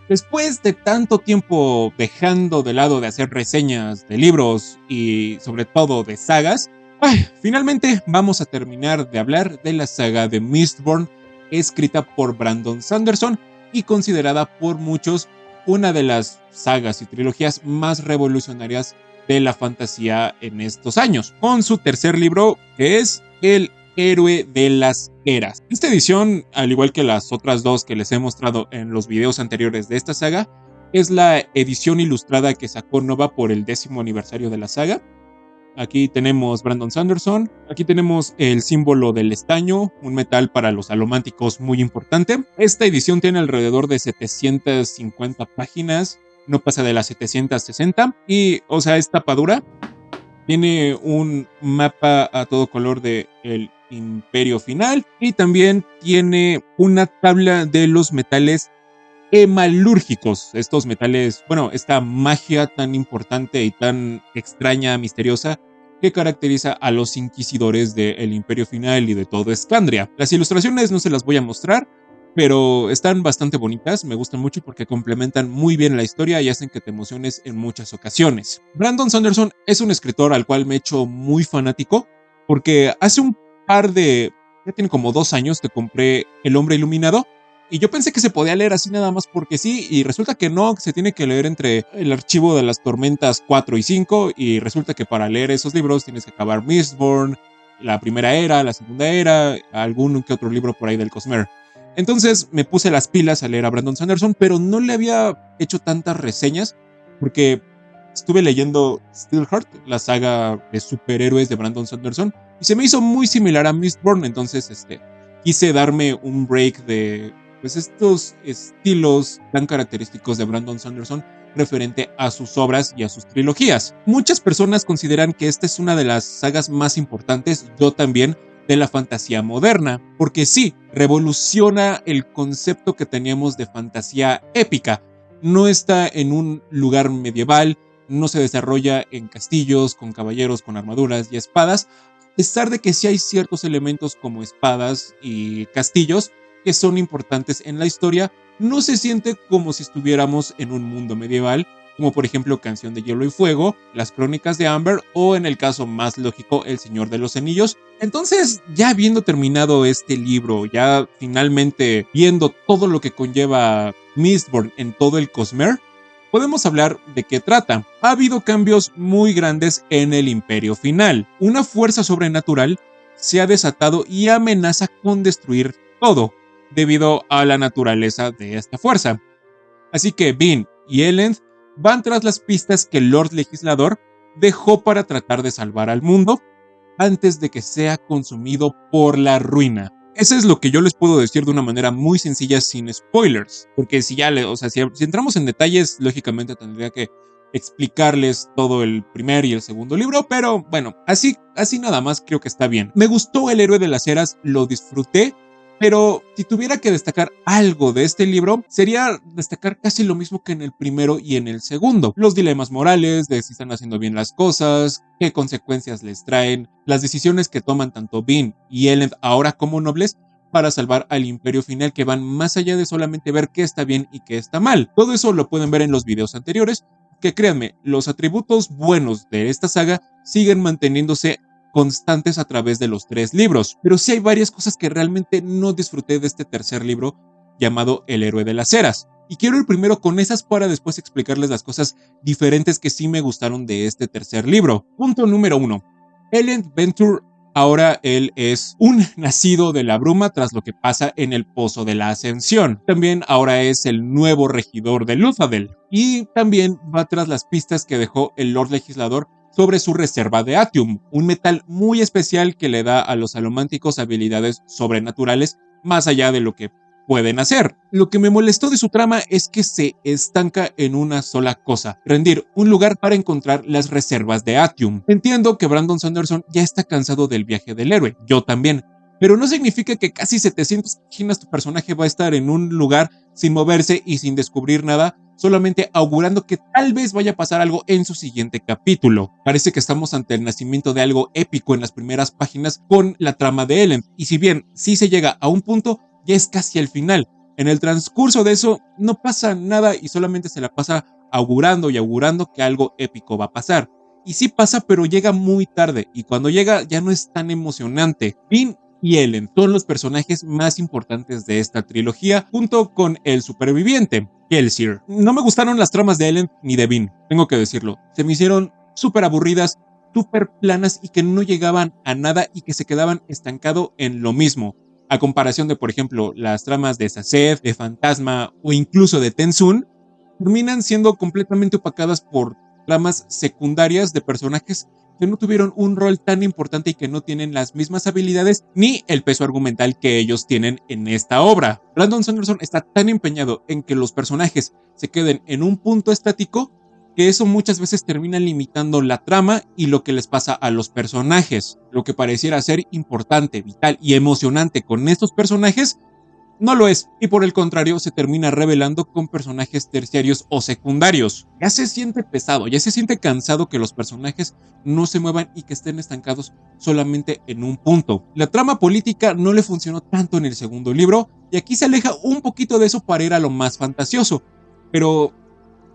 Después de tanto tiempo dejando de lado de hacer reseñas de libros y sobre todo de sagas, finalmente vamos a terminar de hablar de la saga de Mistborn, escrita por Brandon Sanderson y considerada por muchos una de las sagas y trilogías más revolucionarias de la fantasía en estos años, con su tercer libro, que es El Héroe de las Eras. Esta edición, al igual que las otras dos que les he mostrado en los videos anteriores de esta saga, es la edición ilustrada que sacó Nova por el 10º aniversario de la saga. Aquí tenemos Brandon Sanderson, aquí tenemos el símbolo del estaño, un metal para los alománticos muy importante. Esta edición tiene alrededor de 750 páginas, no pasa de las 760, y, o sea, es tapadura. Tiene un mapa a todo color de el Imperio Final y también tiene una tabla de los metales hemalúrgicos. Estos metales, bueno, esta magia tan importante y tan extraña, misteriosa, que caracteriza a los inquisidores del Imperio Final y de todo Escandria. Las ilustraciones no se las voy a mostrar, pero están bastante bonitas, me gustan mucho porque complementan muy bien la historia y hacen que te emociones en muchas ocasiones. Brandon Sanderson es un escritor al cual me he hecho muy fanático porque hace un par de, ya tiene como 2 años que compré El Hombre Iluminado y yo pensé que se podía leer así nada más porque sí, y resulta que no, que se tiene que leer entre el Archivo de las Tormentas 4 y 5, y resulta que para leer esos libros tienes que acabar Mistborn, la Primera Era, la Segunda Era, algún que otro libro por ahí del Cosmere. Entonces me puse las pilas a leer a Brandon Sanderson, pero no le había hecho tantas reseñas porque estuve leyendo Steelheart, la saga de superhéroes de Brandon Sanderson, y se me hizo muy similar a Mistborn, entonces quise darme un break de pues estos estilos tan característicos de Brandon Sanderson referente a sus obras y a sus trilogías. Muchas personas consideran que esta es una de las sagas más importantes, yo también, de la fantasía moderna, porque sí, revoluciona el concepto que teníamos de fantasía épica. No está en un lugar medieval, no se desarrolla en castillos, con caballeros, con armaduras y espadas, a pesar de que sí hay ciertos elementos como espadas y castillos que son importantes en la historia, no se siente como si estuviéramos en un mundo medieval, como por ejemplo Canción de Hielo y Fuego, Las Crónicas de Amber o en el caso más lógico El Señor de los Anillos. Entonces, ya habiendo terminado este libro, ya finalmente viendo todo lo que conlleva Mistborn en todo el Cosmere, podemos hablar de qué trata. Ha habido cambios muy grandes en el Imperio Final. Una fuerza sobrenatural se ha desatado y amenaza con destruir todo, debido a la naturaleza de esta fuerza. Así que Bean y Elend van tras las pistas que el Lord Legislador dejó para tratar de salvar al mundo antes de que sea consumido por la ruina. Eso es lo que yo les puedo decir de una manera muy sencilla sin spoilers, porque si entramos en detalles, lógicamente tendría que explicarles todo el primer y el segundo libro, pero bueno, así nada más creo que está bien. Me gustó El Héroe de las Eras, lo disfruté, pero si tuviera que destacar algo de este libro, sería destacar casi lo mismo que en el primero y en el segundo. Los dilemas morales de si están haciendo bien las cosas, qué consecuencias les traen, las decisiones que toman tanto Bean y Elend ahora como nobles para salvar al Imperio Final, que van más allá de solamente ver qué está bien y qué está mal. Todo eso lo pueden ver en los videos anteriores, que créanme, los atributos buenos de esta saga siguen manteniéndose constantes a través de los 3 libros, pero sí hay varias cosas que realmente no disfruté de este tercer libro llamado El Héroe de las Eras. Y quiero ir primero con esas para después explicarles las cosas diferentes que sí me gustaron de este tercer libro. Punto número 1. Elend Venture, ahora él es un nacido de la bruma tras lo que pasa en el Pozo de la Ascensión. También ahora es el nuevo regidor de Luthadel. Y también va tras las pistas que dejó el Lord Legislador sobre su reserva de Atium, un metal muy especial que le da a los alománticos habilidades sobrenaturales más allá de lo que pueden hacer. Lo que me molestó de su trama es que se estanca en una sola cosa: rendir un lugar para encontrar las reservas de Atium. Entiendo que Brandon Sanderson ya está cansado del viaje del héroe, yo también, pero no significa que casi 700 páginas tu personaje va a estar en un lugar sin moverse y sin descubrir nada, solamente augurando que tal vez vaya a pasar algo en su siguiente capítulo. Parece que estamos ante el nacimiento de algo épico en las primeras páginas con la trama de Elend, y si bien sí se llega a un punto, ya es casi el final, En el transcurso de eso no pasa nada y solamente se la pasa augurando y augurando que algo épico va a pasar. Y sí pasa, pero llega muy tarde, y cuando llega ya no es tan emocionante. Bean y Ellen son los personajes más importantes de esta trilogía, junto con el superviviente, Kelsier. No me gustaron las tramas de Ellen ni de Bean, tengo que decirlo. Se me hicieron súper aburridas, súper planas y que no llegaban a nada y que se quedaban estancado en lo mismo. A comparación de, por ejemplo, las tramas de Saced, de Fantasma o incluso de Tensun, terminan siendo completamente opacadas por tramas secundarias de personajes que no tuvieron un rol tan importante y que no tienen las mismas habilidades ni el peso argumental que ellos tienen en esta obra. Brandon Sanderson está tan empeñado en que los personajes se queden en un punto estático que eso muchas veces termina limitando la trama y lo que les pasa a los personajes. Lo que pareciera ser importante, vital y emocionante con estos personajes no lo es, y por el contrario se termina revelando con personajes terciarios o secundarios. Ya se siente pesado, ya se siente cansado que los personajes no se muevan y que estén estancados solamente en un punto. La trama política no le funcionó tanto en el segundo libro, y aquí se aleja un poquito de eso para ir a lo más fantasioso, pero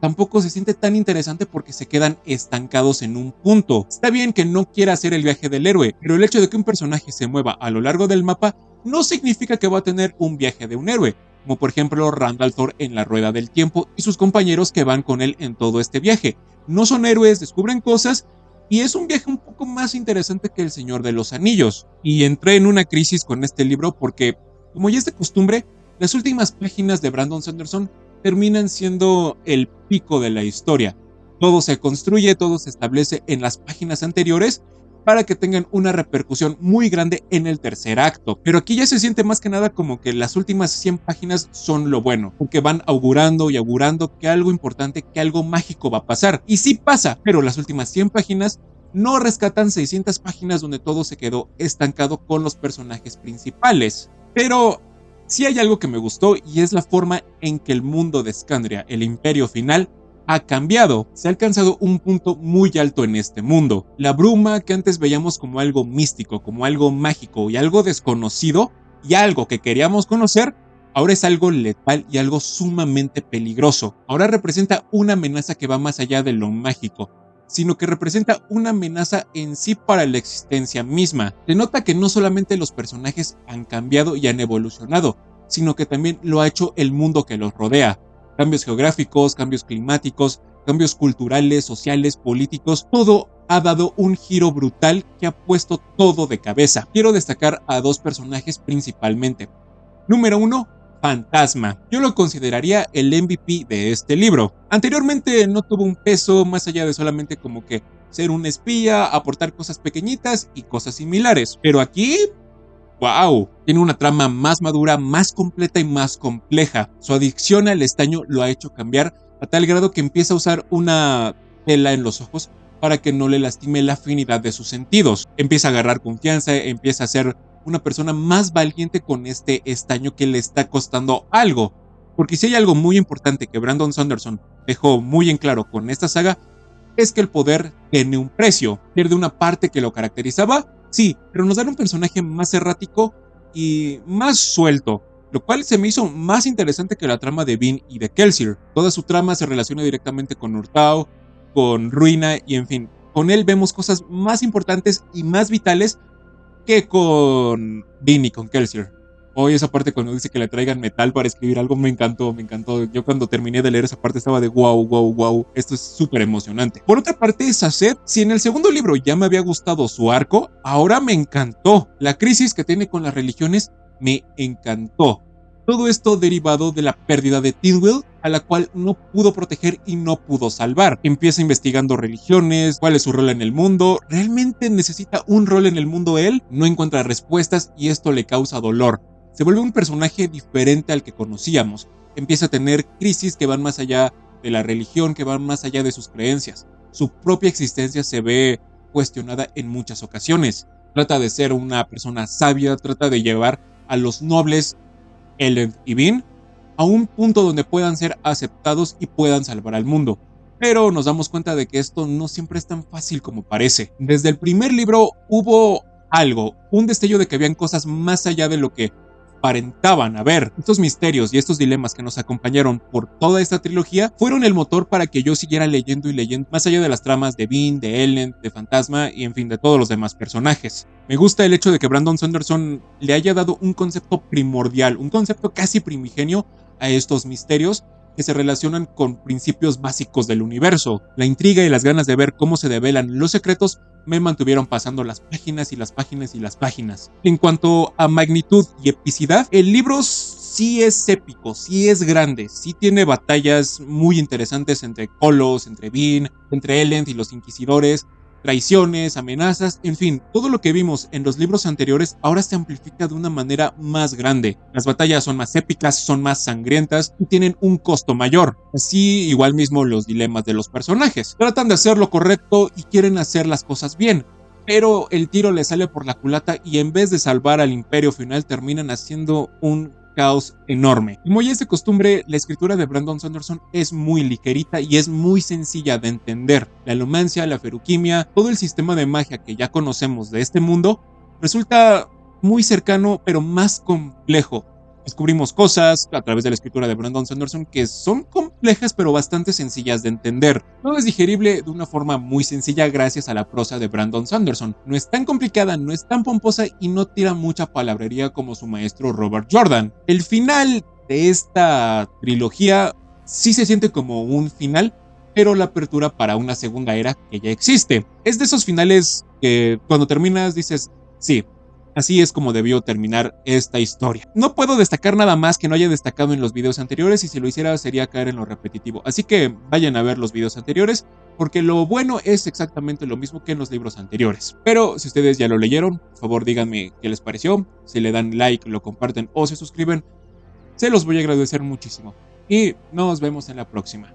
tampoco se siente tan interesante porque se quedan estancados en un punto. Está bien que no quiera hacer el viaje del héroe, pero el hecho de que un personaje se mueva a lo largo del mapa no significa que va a tener un viaje de un héroe, como por ejemplo Randall Thor en la Rueda del Tiempo y sus compañeros que van con él en todo este viaje. No son héroes, descubren cosas y es un viaje un poco más interesante que El Señor de los Anillos. Y entré en una crisis con este libro porque, como ya es de costumbre, las últimas páginas de Brandon Sanderson terminan siendo el pico de la historia. Todo se construye, todo se establece en las páginas anteriores para que tengan una repercusión muy grande en el tercer acto. Pero aquí ya se siente más que nada como que las últimas 100 páginas son lo bueno, porque van augurando y augurando que algo importante, que algo mágico va a pasar. Y sí pasa, pero las últimas 100 páginas no rescatan 600 páginas donde todo se quedó estancado con los personajes principales. Pero sí hay algo que me gustó y es la forma en que el mundo de Scandria, el imperio final, ha cambiado. Se ha alcanzado un punto muy alto en este mundo. La bruma que antes veíamos como algo místico, como algo mágico y algo desconocido y algo que queríamos conocer, ahora es algo letal y algo sumamente peligroso. Ahora representa una amenaza que va más allá de lo mágico, sino que representa una amenaza en sí para la existencia misma. Se nota que no solamente los personajes han cambiado y han evolucionado, sino que también lo ha hecho el mundo que los rodea. Cambios geográficos, cambios climáticos, cambios culturales, sociales, políticos, todo ha dado un giro brutal que ha puesto todo de cabeza. Quiero destacar a dos personajes principalmente. Número 1, Fantasma. Yo lo consideraría el MVP de este libro. Anteriormente no tuvo un peso más allá de solamente como que ser un espía, aportar cosas pequeñitas y cosas similares. Pero aquí, ¡wow! Tiene una trama más madura, más completa y más compleja. Su adicción al estaño lo ha hecho cambiar a tal grado que empieza a usar una tela en los ojos para que no le lastime la afinidad de sus sentidos. Empieza a agarrar confianza, empieza a ser una persona más valiente con este estaño que le está costando algo. Porque si hay algo muy importante que Brandon Sanderson dejó muy en claro con esta saga, es que el poder tiene un precio. Pierde una parte que lo caracterizaba, sí, pero nos dan un personaje más errático y más suelto, lo cual se me hizo más interesante que la trama de Bean y de Kelsier. Toda su trama se relaciona directamente con Urtao, con Ruina y en fin, con él vemos cosas más importantes y más vitales que con Bean y con Kelsier. Hoy esa parte cuando dice que le traigan metal para escribir algo me encantó, me encantó. Yo cuando terminé de leer esa parte estaba de wow, wow, wow, esto es súper emocionante. Por otra parte, Saced, si en el segundo libro ya me había gustado su arco, ahora me encantó. La crisis que tiene con las religiones me encantó. Todo esto derivado de la pérdida de Tidwell, a la cual no pudo proteger y no pudo salvar. Empieza investigando religiones, cuál es su rol en el mundo, ¿realmente necesita un rol en el mundo él? No encuentra respuestas y esto le causa dolor. Se vuelve un personaje diferente al que conocíamos. Empieza a tener crisis que van más allá de la religión, que van más allá de sus creencias. Su propia existencia se ve cuestionada en muchas ocasiones. Trata de ser una persona sabia, trata de llevar a los nobles, Ellen y Bean, a un punto donde puedan ser aceptados y puedan salvar al mundo. Pero nos damos cuenta de que esto no siempre es tan fácil como parece. Desde el primer libro hubo algo, un destello de que habían cosas más allá de lo que aparentaban haber. Estos misterios y estos dilemas que nos acompañaron por toda esta trilogía fueron el motor para que yo siguiera leyendo y leyendo, más allá de las tramas de Bean, de Ellen, de Fantasma y en fin de todos los demás personajes. Me gusta el hecho de que Brandon Sanderson le haya dado un concepto primordial, un concepto casi primigenio a estos misterios que se relacionan con principios básicos del universo. La intriga y las ganas de ver cómo se develan los secretos me mantuvieron pasando las páginas y las páginas y las páginas. En cuanto a magnitud y epicidad, el libro sí es épico, sí es grande, sí tiene batallas muy interesantes entre Kolos, entre Bean, entre Elend y los Inquisidores, traiciones, amenazas, en fin, todo lo que vimos en los libros anteriores ahora se amplifica de una manera más grande. Las batallas son más épicas, son más sangrientas y tienen un costo mayor. Así igual mismo los dilemas de los personajes. Tratan de hacer lo correcto y quieren hacer las cosas bien, pero el tiro les sale por la culata y en vez de salvar al imperio final terminan haciendo un caos enorme. Como ya es de costumbre, la escritura de Brandon Sanderson es muy ligerita y es muy sencilla de entender. La alomancia, la feruquimia, todo el sistema de magia que ya conocemos de este mundo resulta muy cercano pero más complejo. Descubrimos cosas a través de la escritura de Brandon Sanderson que son complejas pero bastante sencillas de entender. Todo es digerible de una forma muy sencilla gracias a la prosa de Brandon Sanderson. No es tan complicada, no es tan pomposa y no tira mucha palabrería como su maestro Robert Jordan. El final de esta trilogía sí se siente como un final, pero la apertura para una segunda era que ya existe. Es de esos finales que cuando terminas dices, sí, así es como debió terminar esta historia. No puedo destacar nada más que no haya destacado en los videos anteriores y si lo hiciera sería caer en lo repetitivo. Así que vayan a ver los videos anteriores porque lo bueno es exactamente lo mismo que en los libros anteriores. Pero si ustedes ya lo leyeron, por favor díganme qué les pareció. Si le dan like, lo comparten o se suscriben, se los voy a agradecer muchísimo. Y nos vemos en la próxima.